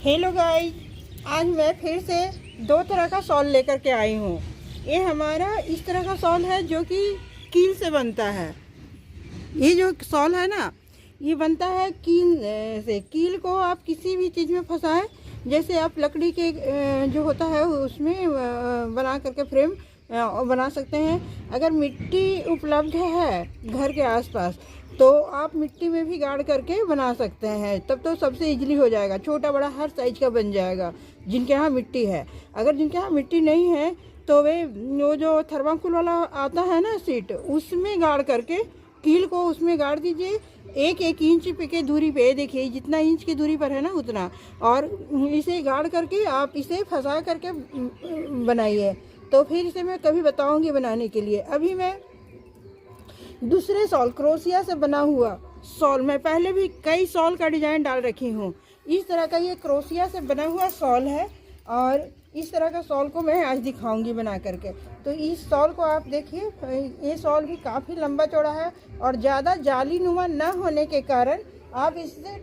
Hello guys, आज मैं फिर से दो तरह का सॉल लेकर के आई हूँ। ये हमारा इस तरह का सॉल है जो कि कील से बनता है। ये जो सॉल है ना, ये बनता है कील से। कील को आप किसी भी चीज़ में फंसाएं, जैसे आप लकड़ी के जो होता है उसमें बना करके फ्रेम बना सकते हैं। अगर मिट्टी उपलब्ध है घर के आसपास तो आप मिट्टी में भी गाड़ करके बना सकते हैं, तब तो सबसे इजीली हो जाएगा। छोटा बड़ा हर साइज का बन जाएगा जिनके यहाँ मिट्टी है। अगर जिनके यहाँ मिट्टी नहीं है तो वे वो जो थर्माकोल वाला आता है ना सीट, उसमें गाड़ करके कील को उसमें गाड़ दीजिए। एक एक इंच पे के दूरी पे, देखिए जितना इंच की दूरी पर है ना उतना, और इसे गाड़ करके आप इसे फंसा करके बनाइए। तो फिर इसे मैं कभी बताऊंगी बनाने के लिए। अभी मैं दूसरे सॉल, क्रोशिया से बना हुआ सॉल, मैं पहले भी कई सॉल का डिज़ाइन डाल रखी हूँ। इस तरह का ये क्रोशिया से बना हुआ सॉल है और इस तरह का सॉल को मैं आज दिखाऊंगी बना करके। तो इस सॉल को आप देखिए, ये सॉल भी काफ़ी लंबा चौड़ा है और ज़्यादा जालीनुमा न होने के कारण आप इससे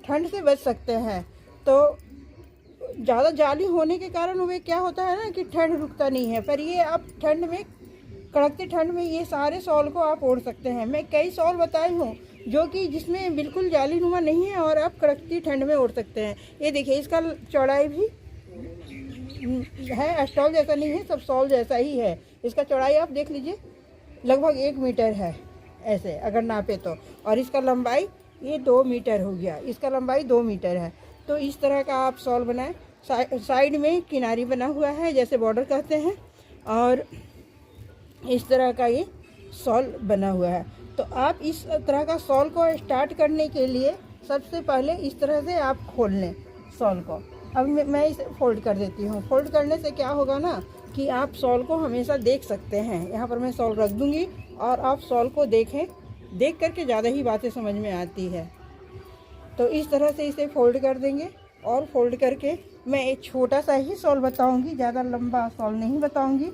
ठंड से बच सकते हैं। तो ज़्यादा जाली होने के कारण वे क्या होता है ना कि ठंड रुकता नहीं है, पर ये आप ठंड में, कड़कती ठंड में ये सारे सॉल को आप ओढ़ सकते हैं। मैं कई सॉल बताई हूँ जो कि जिसमें बिल्कुल जालीनुमा नहीं है और आप कड़कती ठंड में ओढ़ सकते हैं। ये देखिए, इसका चौड़ाई भी है, स्टॉल जैसा नहीं है, सब सॉल जैसा ही है। इसका चौड़ाई आप देख लीजिए, लगभग 1 मीटर है ऐसे अगर नापे तो, और इसका लंबाई ये 2 मीटर हो गया। इसका लंबाई 2 मीटर है। तो इस तरह का आप सॉल बनाएं। साइड में किनारी बना हुआ है जैसे बॉर्डर कहते हैं, और इस तरह का ये सॉल बना हुआ है। तो आप इस तरह का सॉल को स्टार्ट करने के लिए सबसे पहले इस तरह से आप खोल लें सॉल को। अब मैं इसे फोल्ड कर देती हूँ। फोल्ड करने से क्या होगा ना कि आप सॉल को हमेशा देख सकते हैं। यहाँ पर मैं सॉल रख दूँगी और आप सॉल को देखें, देख करके ज़्यादा ही बातें समझ में आती है। तो इस तरह से इसे फोल्ड कर देंगे और फोल्ड करके मैं एक छोटा सा ही सॉल बताऊँगी, ज़्यादा लंबा सॉल नहीं बताऊँगी।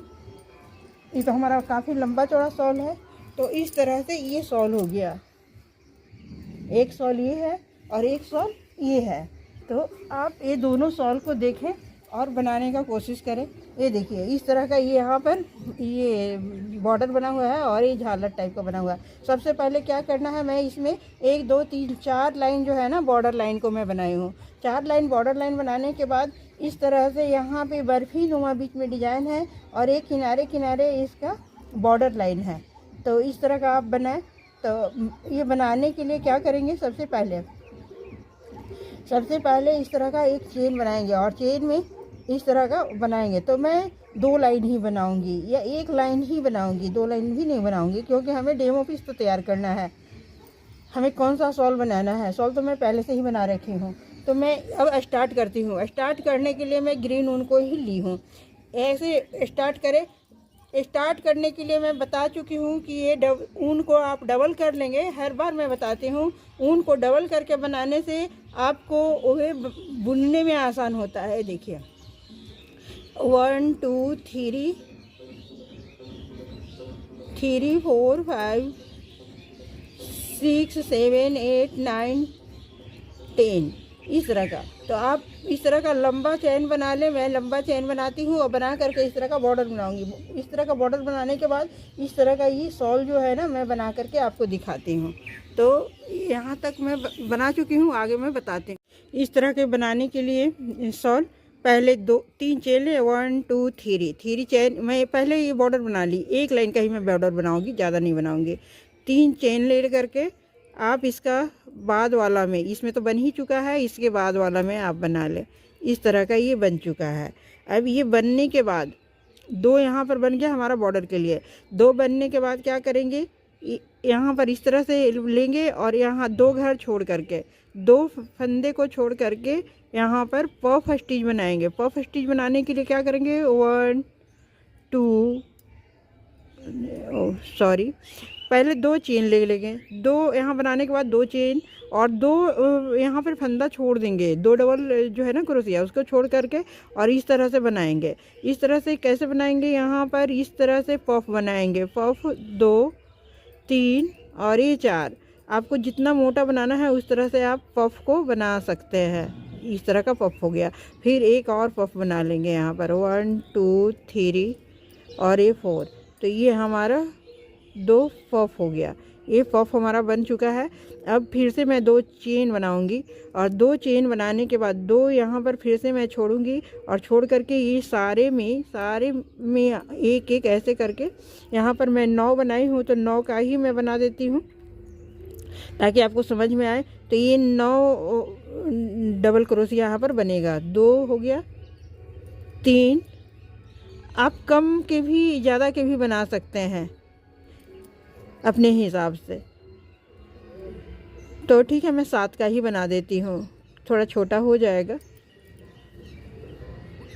ये तो हमारा काफ़ी लंबा चौड़ा सॉल है। तो इस तरह से ये सॉल हो गया। एक सॉल ये है और एक सॉल ये है। तो आप ये दोनों सॉल को देखें और बनाने का कोशिश करें। ये देखिए, इस तरह का ये यहाँ पर ये बॉर्डर बना हुआ है और ये झालर टाइप का बना हुआ है। सबसे पहले क्या करना है, मैं इसमें 1 2 3 4 लाइन जो है ना, बॉर्डर लाइन को मैं बनाई हूँ। 4 लाइन बॉर्डर लाइन बनाने के बाद इस तरह से यहाँ पे बर्फी नुमा बीच में डिजाइन है और एक किनारे किनारे इसका बॉर्डर लाइन है। तो इस तरह का आप बनाएं। तो ये बनाने के लिए क्या करेंगे, सबसे पहले इस तरह का एक चेन बनाएंगे और चेन में इस तरह का बनाएंगे। तो मैं 2 लाइन ही बनाऊंगी या 1 लाइन ही बनाऊंगी, 2 लाइन भी नहीं बनाऊंगी, क्योंकि हमें डेमो पीस तो तैयार करना है। हमें कौन सा सॉल बनाना है, सॉल तो मैं पहले से ही बना रखी हूँ। तो मैं अब स्टार्ट करती हूँ। स्टार्ट करने के लिए मैं ग्रीन ऊन को ही ली हूँ। ऐसे स्टार्ट करने के लिए मैं बता चुकी हूँ कि ये ऊन को आप डबल कर लेंगे। हर बार मैं बताती हूँ, ऊन को डबल करके बनाने से आपको वो बुनने में आसान होता है। देखिए, 1 2 3 4 5 6 7 8 9 10, इस तरह का। तो आप इस तरह का लंबा चैन बना लें। मैं लंबा चैन बनाती हूँ और बना करके इस तरह का बॉर्डर बनाऊंगी। इस तरह का बॉर्डर बनाने के बाद इस तरह का ये सॉल जो है ना, मैं बना करके आपको दिखाती हूँ। तो यहाँ तक मैं बना चुकी हूँ, आगे मैं बताती हूँ। इस तरह के बनाने के लिए सॉल पहले 2 3 चेन ले, 1 2 3 चेन। मैं पहले ये बॉर्डर बना ली, 1 लाइन का ही मैं बॉर्डर बनाऊँगी, ज़्यादा नहीं बनाऊँगी। 3 चेन ले करके आप इसका बाद वाला में, इसमें तो बन ही चुका है, इसके बाद वाला में आप बना लें। इस तरह का ये बन चुका है। अब ये बनने के बाद 2 यहाँ पर बन गया हमारा बॉर्डर के लिए। 2 बनने के बाद क्या करेंगे, यहाँ पर इस तरह से लेंगे और यहाँ 2 घर छोड़ करके, 2 फंदे को छोड़ करके यहाँ पर पफ स्टिच बनाएंगे। पफ स्टिच बनाने के लिए क्या करेंगे, 1 2 पहले 2 चेन ले लेंगे। 2 यहाँ बनाने के बाद 2 चेन और 2 यहाँ पर फंदा छोड़ देंगे। 2 डबल जो है ना क्रोशिया, उसको छोड़ करके और इस तरह से बनाएंगे। इस तरह से कैसे बनाएंगे, यहाँ पर इस तरह से पफ बनाएंगे। पफ 2 3 और ये 4। आपको जितना मोटा बनाना है उस तरह से आप पफ को बना सकते हैं। इस तरह का पफ हो गया। फिर एक और पफ बना लेंगे यहाँ पर 1 2 3 और ये 4। तो ये हमारा 2 पफ हो गया। ये पफ हमारा बन चुका है। अब फिर से मैं 2 चेन बनाऊंगी और 2 चेन बनाने के बाद 2 यहाँ पर फिर से मैं छोड़ूंगी और छोड़ करके ये सारे में एक एक ऐसे करके यहाँ पर मैं 9 बनाई हूँ, तो 9 का ही मैं बना देती हूँ ताकि आपको समझ में आए। तो ये 9 डबल क्रोशिया यहाँ पर बनेगा। 2 हो गया, 3, आप कम के भी ज़्यादा के भी बना सकते हैं अपने हिसाब से। तो ठीक है, मैं 7 का ही बना देती हूँ, थोड़ा छोटा हो जाएगा।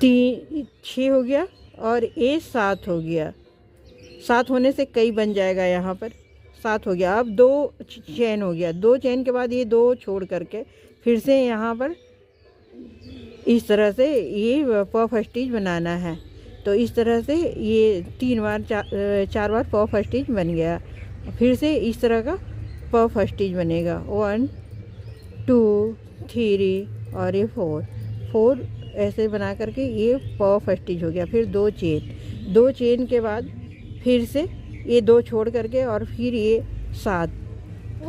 6 हो गया और ये 7 हो गया। 7 होने से कई बन जाएगा, यहाँ पर 7 हो गया। अब 2 चेन हो गया। 2 चेन के बाद ये 2 छोड़ करके फिर से यहाँ पर इस तरह से ये पफ स्टिच बनाना है। तो इस तरह से ये 4 बार पफ स्टिच बन गया। फिर से इस तरह का पफ स्टिच बनेगा 1 2 3 और ये 4 ऐसे बना करके ये पफ स्टिच हो गया। फिर 2 चेन के बाद फिर से ये 2 छोड़ करके और फिर ये 7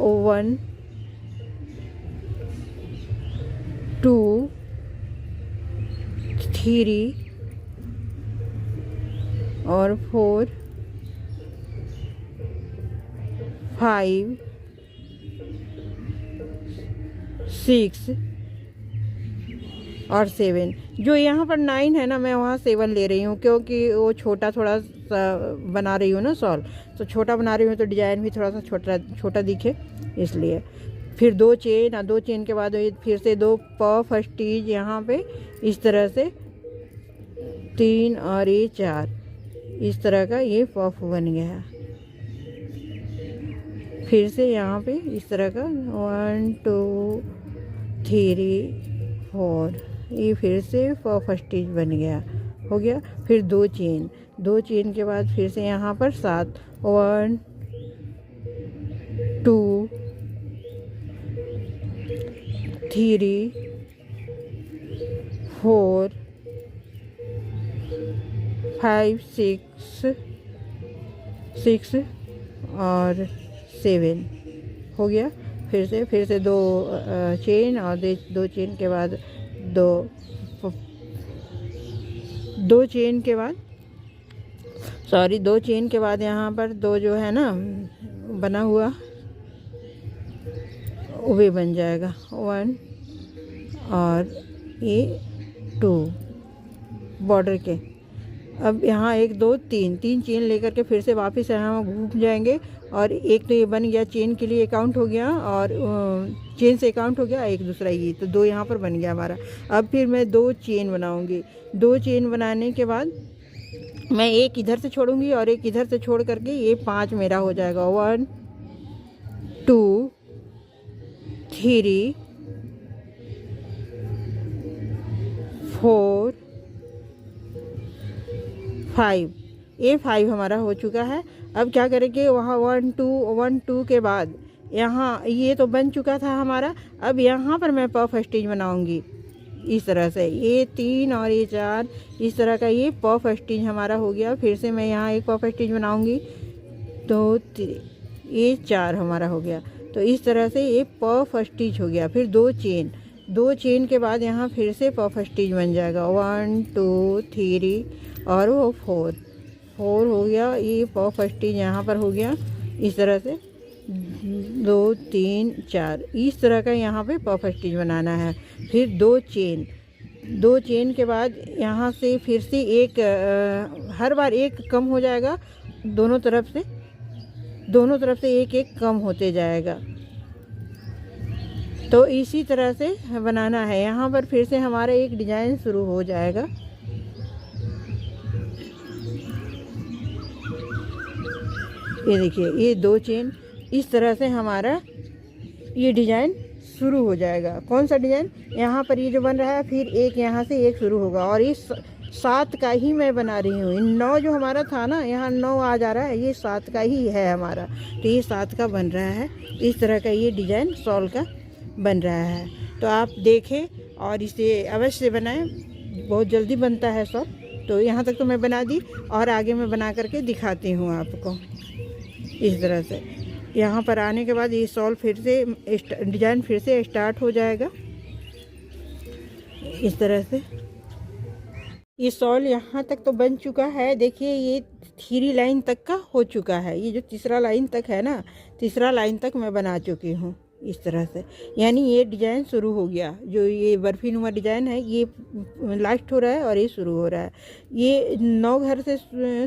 1 2 3 और 4 5 6 और 7। जो यहाँ पर 9 है ना, मैं वहाँ 7 ले रही हूँ क्योंकि वो छोटा थोड़ा सा बना रही हूँ ना सॉल, तो छोटा बना रही हूँ तो डिजाइन भी थोड़ा सा छोटा दिखे इसलिए। फिर 2 चेन और 2 चेन के बाद फिर से 2 पफ स्टिच यहाँ पे इस तरह से 3 और ये 4 इस तरह का ये पफ बन गया। फिर से यहाँ पे इस तरह का 1 2 3 4 ये फिर से पफ स्टिच बन गया, हो गया। फिर 2 चेन के बाद फिर से यहाँ पर 7 1 2 3 4 5 6 और 7 हो गया। फिर से 2 चेन और 2 चेन के बाद 2 चेन के बाद 2 चेन के बाद यहाँ पर 2 जो है ना बना हुआ वो बन जाएगा 1 और ये 2 बॉर्डर के। अब यहाँ 1 2 3 चेन लेकर के फिर से वापस यहाँ घूम जाएंगे और एक तो ये बन गया, चेन के लिए काउंट हो गया और चेन से काउंट हो गया, एक दूसरा ये, तो 2 यहाँ पर बन गया हमारा। अब फिर मैं 2 चेन बनाऊंगी। 2 चेन बनाने के बाद मैं एक इधर से छोड़ूंगी और एक इधर से छोड़ करके ये 5 मेरा हो जाएगा 1 2 3 4 5 ये 5 हमारा हो चुका है। अब क्या करेंगे, वहाँ 1 2 के बाद यहाँ ये तो बन चुका था हमारा। अब यहाँ पर मैं पफ स्टिच बनाऊंगी इस तरह से, ये 3 और ये 4 इस तरह का ये पफ स्टिच हमारा हो गया। फिर से मैं यहाँ एक पफ स्टिच बनाऊंगी, तो ये 4 हमारा हो गया। तो इस तरह से ये पफ स्टिच हो गया। फिर 2 चेन के बाद यहाँ फिर से पफ स्टिच बन जाएगा 1 2 3 और वो 4 हो गया। ये पफ स्टिच यहाँ पर हो गया इस तरह से 2 3 4 इस तरह का यहाँ पे पफ स्टिच बनाना है। फिर 2 चेन के बाद यहाँ से फिर से एक हर बार एक कम हो जाएगा, दोनों तरफ से एक कम होते जाएगा। तो इसी तरह से बनाना है। यहाँ पर फिर से हमारा एक डिजाइन शुरू हो जाएगा। ये देखिए, ये 2 चेन इस तरह से हमारा ये डिजाइन शुरू हो जाएगा। कौन सा डिजाइन, यहाँ पर ये जो बन रहा है, फिर एक यहाँ से एक शुरू होगा और ये 7 का ही मैं बना रही हूँ। 9 जो हमारा था ना, यहाँ 9 आ जा रहा है, ये 7 का ही है हमारा, तो ये 7 का बन रहा है। इस तरह का ये डिजाइन शॉल का बन रहा है। तो आप देखें और इसे अवश्य बनाएं, बहुत जल्दी बनता है सॉल। तो यहाँ तक तो मैं बना दी और आगे मैं बना करके दिखाती हूँ आपको। इस तरह से यहाँ पर आने के बाद ये सॉल फिर से डिजाइन फिर से स्टार्ट हो जाएगा। इस तरह से ये सॉल यहाँ तक तो बन चुका है। देखिए ये 3 लाइन तक का हो चुका है। ये जो तीसरा लाइन तक है ना, तीसरा लाइन तक मैं बना चुकी हूँ इस तरह से। यानी ये डिजाइन शुरू हो गया, जो ये बर्फी नुमा डिजाइन है ये लास्ट हो रहा है और ये शुरू हो रहा है। ये 9 घर से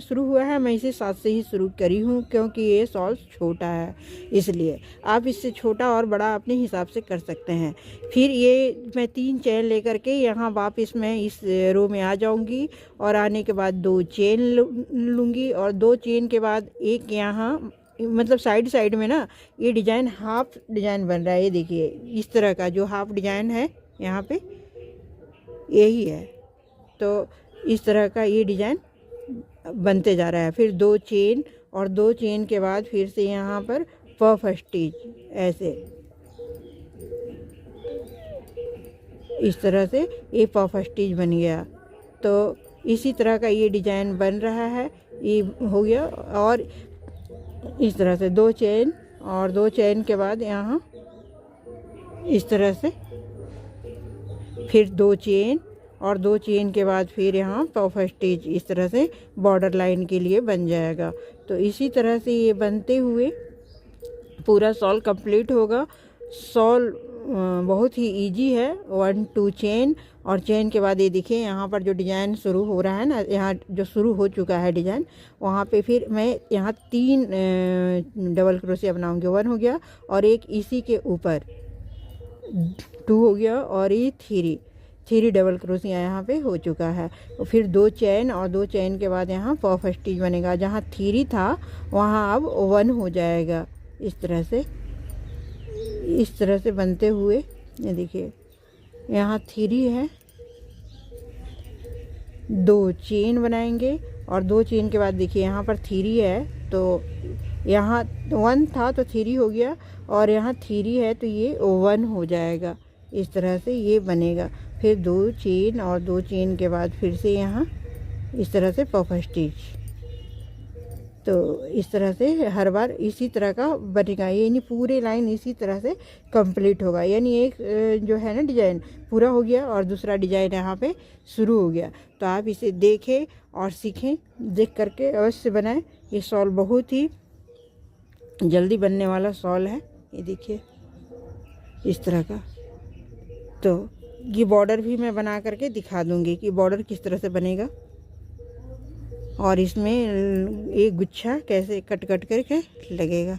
शुरू हुआ है, मैं इसे 7 से ही शुरू करी हूँ क्योंकि ये सॉल छोटा है, इसलिए आप इससे छोटा और बड़ा अपने हिसाब से कर सकते हैं। फिर ये मैं 3 चेन लेकर के यहाँ वापस मैं इस रो में आ जाऊँगी और आने के बाद 2 चेन लूँगी और 2 चेन के बाद एक यहाँ मतलब साइड में ना ये डिजाइन हाफ डिजाइन बन रहा है। ये देखिए इस तरह का जो हाफ डिजाइन है यहाँ पे यही है। तो इस तरह का ये डिजाइन बनते जा रहा है। फिर 2 चेन और 2 चेन के बाद फिर से यहाँ पर पफ स्टिच ऐसे, इस तरह से ये पफ स्टिच बन गया। तो इसी तरह का ये डिजाइन बन रहा है। ये हो गया और इस तरह से 2 चेन और 2 चेन के बाद यहाँ इस तरह से फिर 2 चेन और 2 चेन के बाद फिर यहाँ पफ स्टिच इस तरह से बॉर्डर लाइन के लिए बन जाएगा। तो इसी तरह से ये बनते हुए पूरा सॉल कंप्लीट होगा। सॉल बहुत ही इजी है। 1 2 चेन और चेन के बाद ये देखिए यहाँ पर जो डिज़ाइन शुरू हो रहा है ना, यहाँ जो शुरू हो चुका है डिज़ाइन, वहाँ पे फिर मैं यहाँ 3 डबल क्रोशिया बनाऊंगी। 1 हो गया और एक इसी के ऊपर 2 हो गया और ये 3 डबल क्रोशिया यहाँ पे हो चुका है। फिर 2 चेन और 2 चेन के बाद यहाँ पफ स्टिच बनेगा। जहाँ 3 था वहाँ अब 1 हो जाएगा। इस तरह से बनते हुए ये देखिए यहाँ 3 है, 2 चेन बनाएंगे और 2 चेन के बाद देखिए यहाँ पर 3 है, तो यहाँ 1 था तो 3 हो गया और यहाँ 3 है तो ये 1 हो जाएगा। इस तरह से ये बनेगा। फिर 2 चेन और 2 चेन के बाद फिर से यहाँ इस तरह से पफ स्टिच। तो इस तरह से हर बार इसी तरह का बनेगा। यानी पूरे लाइन इसी तरह से कंप्लीट होगा। यानी एक जो है ना डिजाइन पूरा हो गया और दूसरा डिजाइन यहाँ पे शुरू हो गया। तो आप इसे देखें और सीखें, देख करके अवश्य बनाएं। ये सॉल बहुत ही जल्दी बनने वाला सॉल है। ये देखिए इस तरह का। तो ये बॉर्डर भी मैं बना करके दिखा दूँगी कि बॉर्डर किस तरह से बनेगा और इसमें एक गुच्छा कैसे कट करके लगेगा।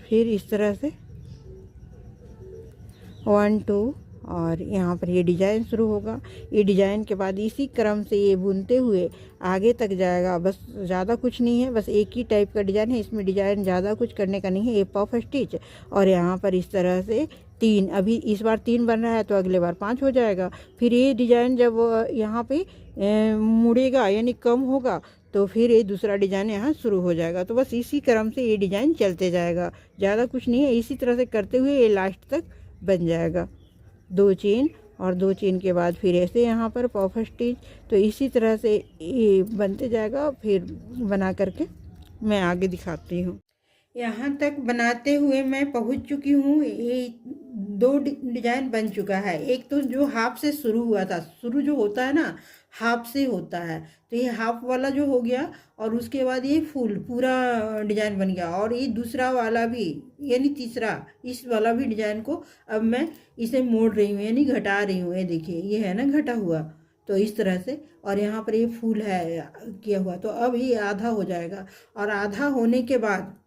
फिर इस तरह से 1 2 और यहाँ पर ये डिजाइन शुरू होगा। ये डिजाइन के बाद इसी क्रम से ये बुनते हुए आगे तक जाएगा। बस ज़्यादा कुछ नहीं है, बस एक ही टाइप का डिजाइन है। इसमें डिजाइन ज़्यादा कुछ करने का नहीं है। ये पफ स्टिच और यहाँ पर इस तरह से 3, अभी इस बार 3 बन रहा है तो अगले बार 5 हो जाएगा। फिर ये डिजाइन जब यहाँ पे मुड़ेगा यानी कम होगा तो फिर ये दूसरा डिजाइन यहाँ शुरू हो जाएगा। तो बस इसी क्रम से ये डिजाइन चलते जाएगा, ज़्यादा कुछ नहीं है। इसी तरह से करते हुए ये लास्ट तक बन जाएगा। 2 चेन और 2 चेन के बाद फिर ऐसे यहाँ पर पफ स्टिच। तो इसी तरह से ये बनते जाएगा। फिर बना करके मैं आगे दिखाती हूँ। यहाँ तक बनाते हुए मैं पहुँच चुकी हूँ। ये 2 डिजाइन बन चुका है। एक तो जो हाफ से शुरू हुआ था, शुरू जो होता है ना हाफ से होता है, तो ये हाफ वाला जो हो गया और उसके बाद ये फुल पूरा डिजाइन बन गया। और ये दूसरा वाला भी यानी तीसरा इस वाला भी डिजाइन को अब मैं इसे मोड़ रही हूँ यानी घटा रही हूँ। ये देखिए ये है ना घटा हुआ, तो इस तरह से। और यहाँ पर ये फूल है किया हुआ, तो अब ये आधा हो जाएगा। और आधा होने के बाद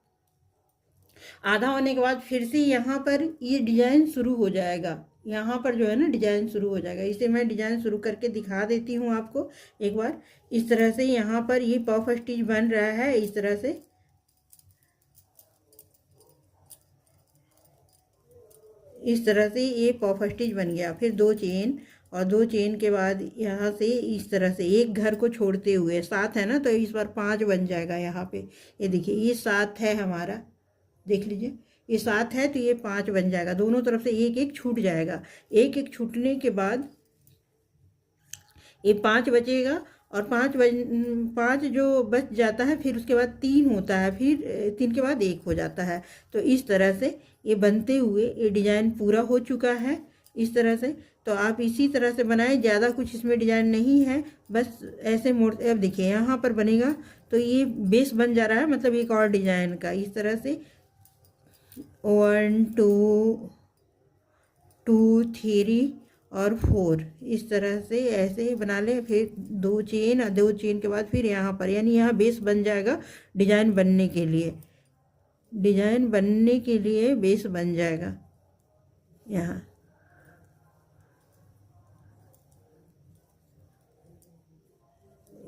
फिर से यहाँ पर ये डिजाइन शुरू हो जाएगा। यहाँ पर जो है ना डिजाइन शुरू हो जाएगा। इसे मैं डिजाइन शुरू करके दिखा देती हूँ आपको एक बार। इस तरह से यहाँ पर ये पफ स्टिच बन रहा है। इस तरह से ये पफ स्टिच बन गया। फिर 2 चेन और 2 चेन के बाद यहाँ से इस तरह से एक घर को छोड़ते हुए 7 है ना, तो इस बार 5 बन जाएगा यहाँ पे। ये देखिए ये 7 है हमारा, देख लीजिए ये 7 है तो ये 5 बन जाएगा। दोनों तरफ से एक एक छूट जाएगा। एक एक छूटने के बाद ये 5 बचेगा और 5 जो बच जाता है फिर उसके बाद 3 होता है, फिर 3 के बाद 1 हो जाता है। तो इस तरह से ये बनते हुए ये डिज़ाइन पूरा हो चुका है इस तरह से। तो आप इसी तरह से बनाएं, ज़्यादा कुछ इसमें डिज़ाइन नहीं है, बस ऐसे मोड़। अब देखिए यहाँ पर बनेगा तो ये बेस बन जा रहा है, मतलब एक और डिज़ाइन का इस तरह से 1 2 2 3 और 4 इस तरह से ऐसे बना लें। फिर 2 चेन और 2 चेन के बाद फिर यहाँ पर, यानी यहाँ बेस बन जाएगा डिज़ाइन बनने के लिए। डिज़ाइन बनने के लिए बेस बन जाएगा यहाँ।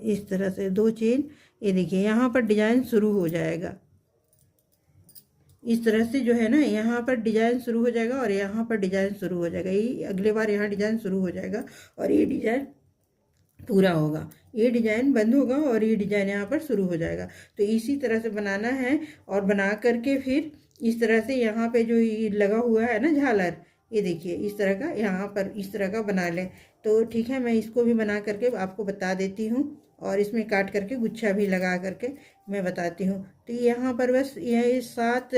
इस तरह से 2 चेन, ये देखिए यहाँ पर डिज़ाइन शुरू हो जाएगा। इस तरह से जो है ना, यहाँ पर डिज़ाइन शुरू हो जाएगा और यहाँ पर डिज़ाइन शुरू हो जाएगा। ये अगले बार यहाँ डिज़ाइन शुरू हो जाएगा और ये डिज़ाइन पूरा होगा, ये डिज़ाइन बंद होगा और ये डिज़ाइन यहाँ पर शुरू हो जाएगा। तो इसी तरह से बनाना है और बना करके फिर इस तरह से यहाँ पे जो ये लगा हुआ है ना झालर, ये देखिए इस तरह का यहाँ पर इस तरह का बना लें। तो ठीक है, मैं इसको भी बना करके आपको बता देती हूँ और इसमें काट करके गुच्छा भी लगा करके मैं बताती हूँ। तो यहाँ पर बस यह 7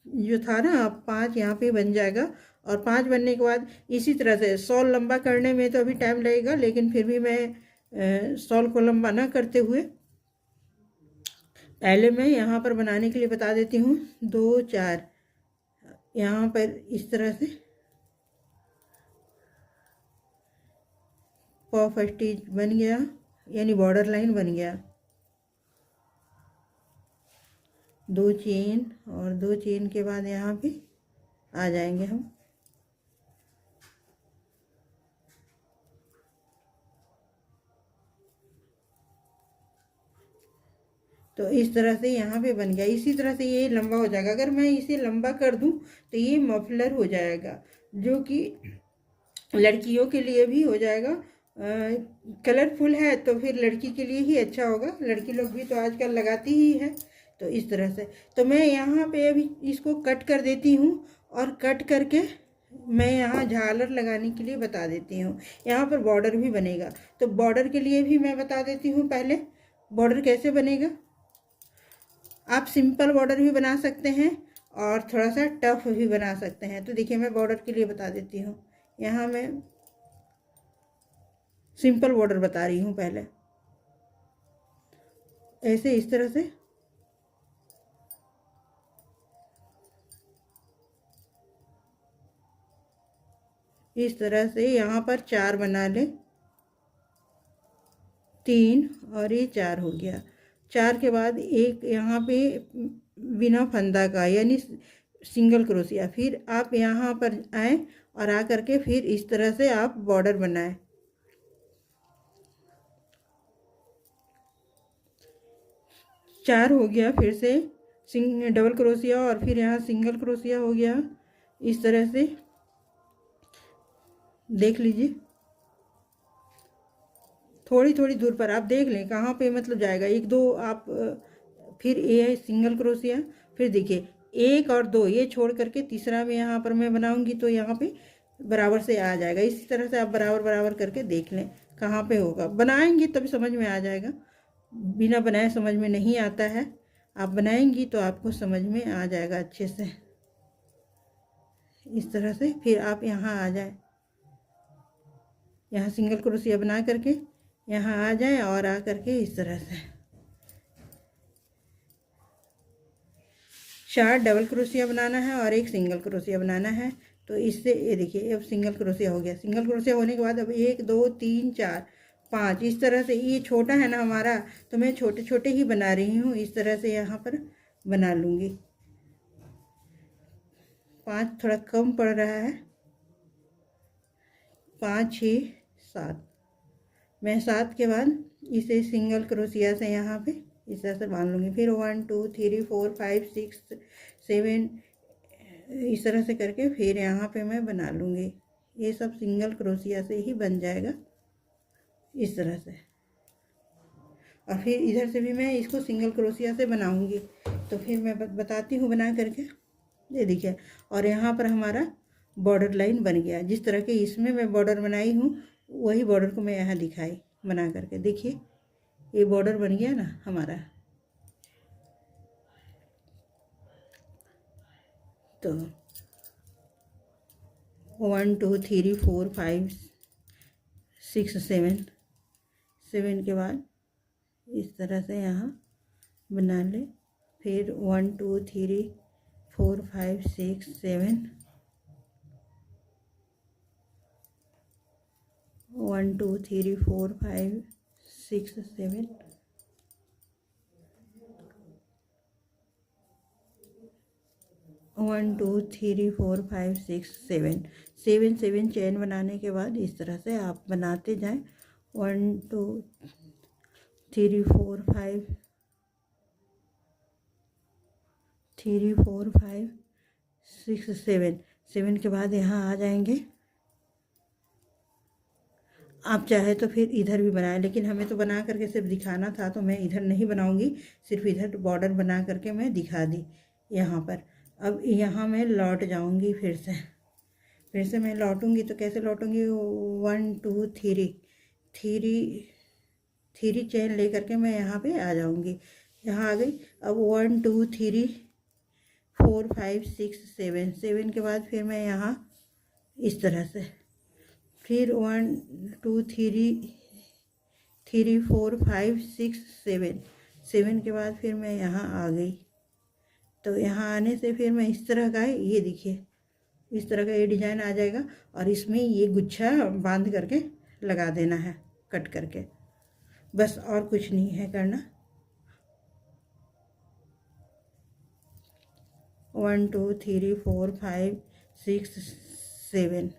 जो था ना 5 यहाँ पे बन जाएगा और 5 बनने के बाद इसी तरह से शॉल लंबा करने में तो अभी टाइम लगेगा, लेकिन फिर भी मैं शॉल को लंबा ना करते हुए पहले मैं यहाँ पर बनाने के लिए बता देती हूँ। 2 4 यहाँ पर इस तरह से पफ स्टिच बन गया, यानी बॉर्डर लाइन बन गया। 2 चेन और 2 चेन के बाद यहाँ पे आ जाएंगे हम। तो इस तरह से यहाँ पे बन गया। इसी तरह से ये लंबा हो जाएगा। अगर मैं इसे लंबा कर दूँ तो ये मफलर हो जाएगा, जो कि लड़कियों के लिए भी हो जाएगा। कलरफुल है तो फिर लड़की के लिए ही अच्छा होगा, लड़की लोग भी तो आजकल लगाती ही है। तो इस तरह से तो मैं यहाँ पे अभी इसको कट कर देती हूँ और कट करके मैं यहाँ झालर लगाने के लिए बता देती हूँ। यहाँ पर बॉर्डर भी बनेगा, तो बॉर्डर के लिए भी मैं बता देती हूँ। पहले बॉर्डर कैसे बनेगा, आप सिंपल बॉर्डर भी बना सकते हैं और थोड़ा सा टफ भी बना सकते हैं। तो देखिए मैं बॉर्डर के लिए बता देती हूँ। यहाँ मैं सिंपल बॉर्डर बता रही हूँ। पहले ऐसे इस तरह से यहाँ पर 4 बना लें, 3 और ये 4 हो गया। 4 के बाद एक यहाँ पे बिना फंदा का यानी सिंगल क्रोशिया, फिर आप यहाँ पर आए और आ करके फिर इस तरह से आप बॉर्डर बनाएं। चार हो गया, फिर से डबल क्रोशिया और फिर यहाँ सिंगल क्रोशिया हो गया। इस तरह से देख लीजिए, थोड़ी थोड़ी दूर पर आप देख लें कहाँ पे मतलब जाएगा। 1 2 आप फिर ये सिंगल क्रोशिया, फिर देखिए 1 और 2 ये छोड़ करके तीसरा में यहाँ पर मैं बनाऊंगी तो यहाँ पे बराबर से आ जाएगा। इसी तरह से आप बराबर बराबर करके देख लें कहाँ पे होगा। बनाएंगी तभी समझ में आ जाएगा, बिना बनाए समझ में नहीं आता है। आप बनाएंगी तो आपको समझ में आ जाएगा अच्छे से। इस तरह से फिर आप यहाँ आ जाए, यहाँ सिंगल क्रोशिया बना करके यहाँ आ जाए और आ करके इस तरह से 4 डबल क्रोशिया बनाना है और 1 सिंगल क्रोशिया बनाना है। तो इससे ये देखिए अब सिंगल क्रोशिया हो गया। सिंगल क्रोशिया होने के बाद अब 1 2 3 4 5 इस तरह से, ये छोटा है ना हमारा तो मैं छोटे छोटे ही बना रही हूँ। इस तरह से यहाँ पर बना लूँगी। 5 थोड़ा कम पड़ रहा है, 5 6 7 मैं 7 के बाद इसे सिंगल क्रोशिया से यहाँ पे इस तरह से बांध लूँगी। फिर 1 2 3 4 5 6 7 इस तरह से करके फिर यहाँ पे मैं बना लूँगी ये सब सिंगल क्रोशिया से ही बन जाएगा इस तरह से। और फिर इधर से भी मैं इसको सिंगल क्रोशिया से बनाऊंगी, तो फिर मैं बताती हूँ बना करके। ये देखिए, और यहाँ पर हमारा बॉर्डर लाइन बन गया। जिस तरह के इसमें मैं बॉर्डर बनाई हूँ वही बॉर्डर को मैं यहाँ दिखाई बना करके। देखिए ये बॉर्डर बन गया ना हमारा। तो 1 2 3 4 5 6 7 के बाद इस तरह से यहाँ बना ले। फिर 1 2 3 4 5 6 7 1 2 3 4 5 6 7 1 2 3 4 5 6 7 चेन बनाने के बाद इस तरह से आप बनाते जाएं। 1 2 3 4 5 3 4 5 6 7 के बाद यहाँ आ जाएंगे। आप चाहे तो फिर इधर भी बनाएं, लेकिन हमें तो बना करके सिर्फ दिखाना था, तो मैं इधर नहीं बनाऊंगी, सिर्फ इधर बॉर्डर बना करके मैं दिखा दी यहाँ पर। अब यहाँ मैं लौट जाऊंगी, फिर से मैं लौटूंगी। तो कैसे लौटूंगी? 1 2 3 चेन ले करके मैं यहाँ पे आ जाऊंगी। यहाँ आ गई। अब 1 2 3 4 5 6 7 के बाद फिर मैं यहाँ इस तरह से, फिर 1 2 3 4 5 6 7 के बाद फिर मैं यहाँ आ गई। तो यहाँ आने से फिर मैं इस तरह का है, ये देखिए इस तरह का ये डिजाइन आ जाएगा। और इसमें ये गुच्छा बांध करके लगा देना है कट करके, बस और कुछ नहीं है करना। 1 2 3 4 5 6 7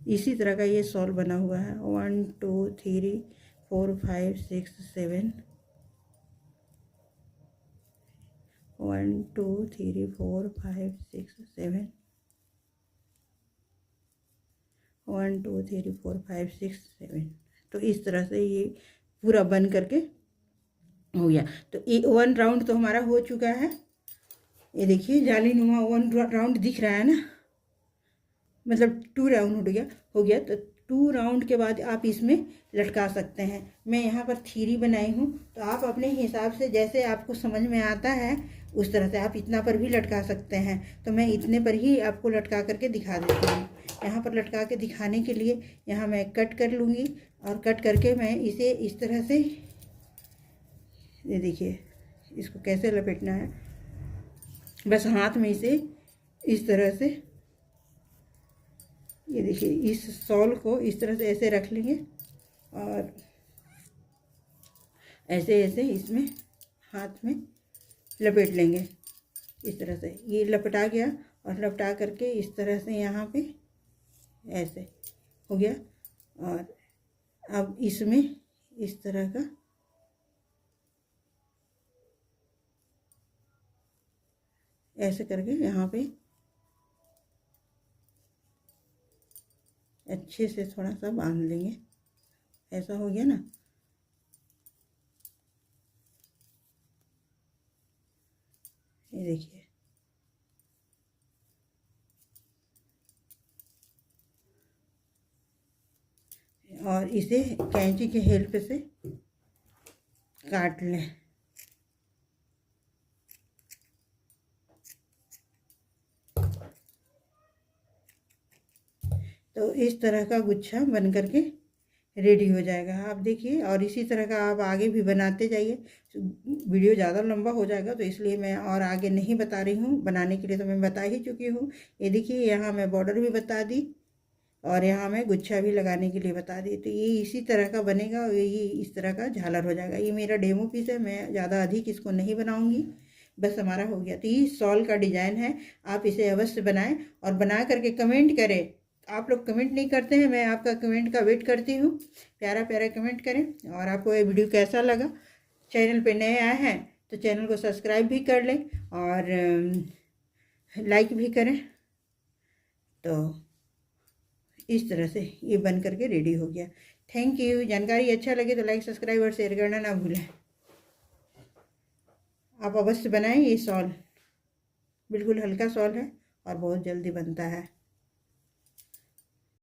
इसी तरह का ये सॉल बना हुआ है। 1 2 3 4 5 6 7 1 2 3 4 5 6 7 1 2 3 4 5 6 7। तो इस तरह से ये पूरा बन करके हो गया। तो ये 1 राउंड तो हमारा हो चुका है। ये देखिए जाली नुमा 1 राउंड दिख रहा है ना, मतलब 2 राउंड हो गया। तो 2 राउंड के बाद आप इसमें लटका सकते हैं। मैं यहाँ पर 3 बनाई हूँ, तो आप अपने हिसाब से जैसे आपको समझ में आता है उस तरह से आप इतना पर भी लटका सकते हैं। तो मैं इतने पर ही आपको लटका करके दिखा देती हूँ। यहाँ पर लटका के दिखाने के लिए यहाँ मैं कट कर लूँगी, और कट करके मैं इसे इस तरह से, ये देखिए इसको कैसे लपेटना है, बस हाथ में इसे इस तरह से, ये देखिए इस सॉल को इस तरह से ऐसे रख लेंगे और ऐसे ऐसे इसमें हाथ में लपेट लेंगे इस तरह से। ये लपटा गया, और लपटा करके इस तरह से यहाँ पे ऐसे हो गया। और अब इसमें इस तरह का ऐसे करके यहाँ पे अच्छे से थोड़ा सा बांध लेंगे। ऐसा हो गया ना। ये देखिए, और इसे कैंची के हेल्प से काट लें। तो इस तरह का गुच्छा बन करके रेडी हो जाएगा। आप देखिए, और इसी तरह का आप आगे भी बनाते जाइए। वीडियो ज़्यादा लंबा हो जाएगा, तो इसलिए मैं और आगे नहीं बता रही हूँ। बनाने के लिए तो मैं बता ही चुकी हूँ। ये देखिए यहाँ मैं बॉर्डर भी बता दी, और यहाँ मैं गुच्छा भी लगाने के लिए बता दी। तो ये इसी तरह का बनेगा, और ये इस तरह का झालर हो जाएगा। ये मेरा डेमो पीस है, मैं ज़्यादा अधिक इसको नहीं बनाऊँगी, बस हमारा हो गया। तो ये शॉल का डिज़ाइन है, आप इसे अवश्य बनाएं और बना करके कमेंट करें। आप लोग कमेंट नहीं करते हैं, मैं आपका कमेंट का वेट करती हूँ। प्यारा प्यारा कमेंट करें। और आपको ये वीडियो कैसा लगा? चैनल पे नए आए हैं तो चैनल को सब्सक्राइब भी कर लें और लाइक भी करें। तो इस तरह से ये बन करके रेडी हो गया। Thank you. जानकारी अच्छा लगे तो लाइक सब्सक्राइब और शेयर करना ना भूलें। आप अवश्य बनाएं ये सॉल, बिल्कुल हल्का सॉल है और बहुत जल्दी बनता है।